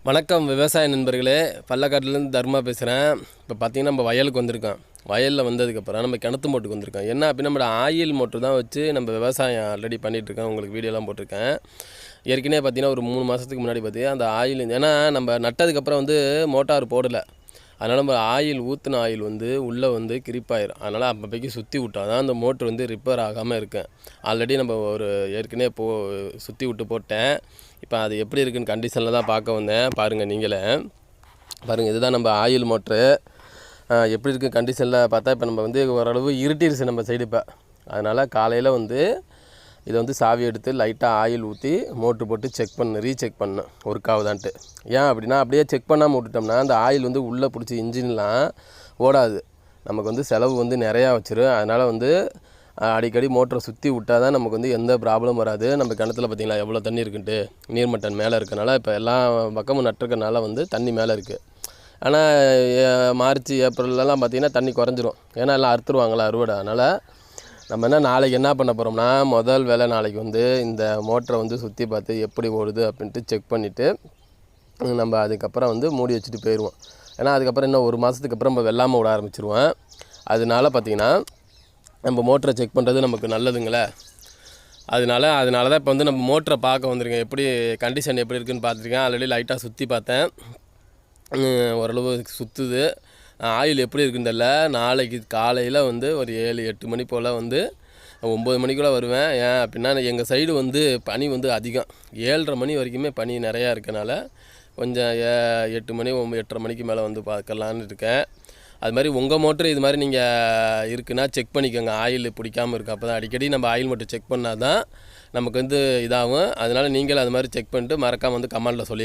வணக்கம் விவசாய நண்பர்களே, பள்ளக்காட்டிலேருந்து தர்மா பேசுகிறேன். இப்போ பார்த்திங்கன்னா நம்ம வயலுக்கு வந்திருக்கோம். வயலில் வந்ததுக்கப்புறம் நம்ம கிணத்து மோட்டுக்கு வந்திருக்கோம். என்ன அப்படின்னா நம்மளோட ஆயில் மோட்ரு தான் வச்சு நம்ம விவசாயம் ஆல்ரெடி பண்ணிகிட்ருக்கோம். உங்களுக்கு வீடியோலாம் போட்டிருக்கேன். ஏற்கனவே பார்த்திங்கன்னா ஒரு 3 மாதத்துக்கு முன்னாடி பார்த்திங்கன்னா அந்த ஆயில், ஏன்னா நம்ம நட்டதுக்கப்புறம் மோட்டார் போடலை. அதனால் நம்ம ஆயில் ஊற்றின ஆயில் உள்ளே கிரிப்பாயிரும். அதனால் அப்போதைக்கு சுற்றி விட்டால் தான் அந்த மோட்ரு ரிப்பேர் ஆகாமல் இருக்கேன். ஆல்ரெடி நம்ம ஏற்கனவே சுற்றி விட்டு போட்டேன். இப்போ அது எப்படி இருக்குன்னு கண்டிஷனில் தான் பார்க்க வந்தேன். பாருங்கள், நீங்களே பாருங்கள். இதுதான் நம்ம ஆயில் மோட்ரு. எப்படி இருக்குது கண்டிஷனில் பார்த்தா இப்போ நம்ம ஓரளவு இருட்டிருச்சு நம்ம சைடு. இப்போ அதனால் காலையில் இதை சாவி எடுத்து லைட்டாக ஆயில் ஊற்றி மோட்ரு போட்டு ரீசெக் பண்ணேன் ஒர்க் ஆகுதான்ட்டு. ஏன் அப்படின்னா அப்படியே செக் பண்ணாமல் விட்டுட்டோம்னா அந்த ஆயில் உள்ளே பிடிச்சி இன்ஜின்லாம் ஓடாது. நமக்கு செலவு நிறையா வச்சிரும். அதனால் அடிக்கடி மோட்டரை சுற்றி விட்டால் தான் நமக்கு எந்த ப்ராப்ளம் வராது. நம்ம கிணத்துல பார்த்திங்களா எவ்வளோ தண்ணி இருக்குன்ட்டு, நீர்மட்டம் மேலே இருக்கனால இப்போ எல்லா பக்கமும் நட்டுருக்கனால தண்ணி மேலே இருக்குது. ஆனால் மார்ச் ஏப்ரல்லாம் பார்த்திங்கன்னா தண்ணி குறைஞ்சிரும். ஏன்னா எல்லாம் அறுத்துருவாங்களா அறுவடை. அதனால் நம்ம நாளைக்கு என்ன பண்ண போகிறோம்னா, முதல் வேலை நாளைக்கு இந்த மோட்டரை சுற்றி பார்த்து எப்படி ஓடுது அப்படின்ட்டு செக் பண்ணிவிட்டு நம்ம அதுக்கப்புறம் மூடி வச்சுட்டு போயிடுவோம். ஏன்னா அதுக்கப்புறம் இன்னும் 1 மாதத்துக்கு அப்புறம் நம்ம வெள்ளாமல் விட ஆரம்பிச்சிருவோம். அதனால பார்த்திங்கன்னா நம்ம மோட்டரை செக் பண்ணுறது நமக்கு நல்லதுங்களே. அதனால தான் இப்போ நம்ம மோட்டரை பார்க்க வந்துருக்கேன். எப்படி கண்டிஷன் எப்படி இருக்குதுன்னு பார்த்துருக்கேன். ஆல்ரெடி லைட்டாக சுற்றி பார்த்தேன். ஓரளவு சுற்றுது. ஆயில் எப்படி இருக்குன்னு தெரியல. நாளைக்கு காலையில் ஒரு 7-8 மணி போல் 9 மணிக்குள்ளே வருவேன். ஏன் அப்படின்னா எங்கள் சைடு பனி அதிகம். 7:30 மணி வரைக்குமே பனி நிறையா இருக்கனால கொஞ்சம் 8 மணி 8:30 மணிக்கு மேலே பார்க்கலான்னு இருக்கேன். அது மாதிரி உங்கள் மோட்ரு இது மாதிரி நீங்கள் இருக்குன்னா செக் பண்ணிக்கோங்க. ஆயில் பிடிக்காமல் இருக்குது. அப்போ தான் அடிக்கடி நம்ம ஆயில் மட்டும் செக் பண்ணால் தான் நமக்கு இதாகும். அதனால் நீங்களும் அது மாதிரி செக் பண்ணிட்டு மறக்காமல் கமெண்டில் சொல்லி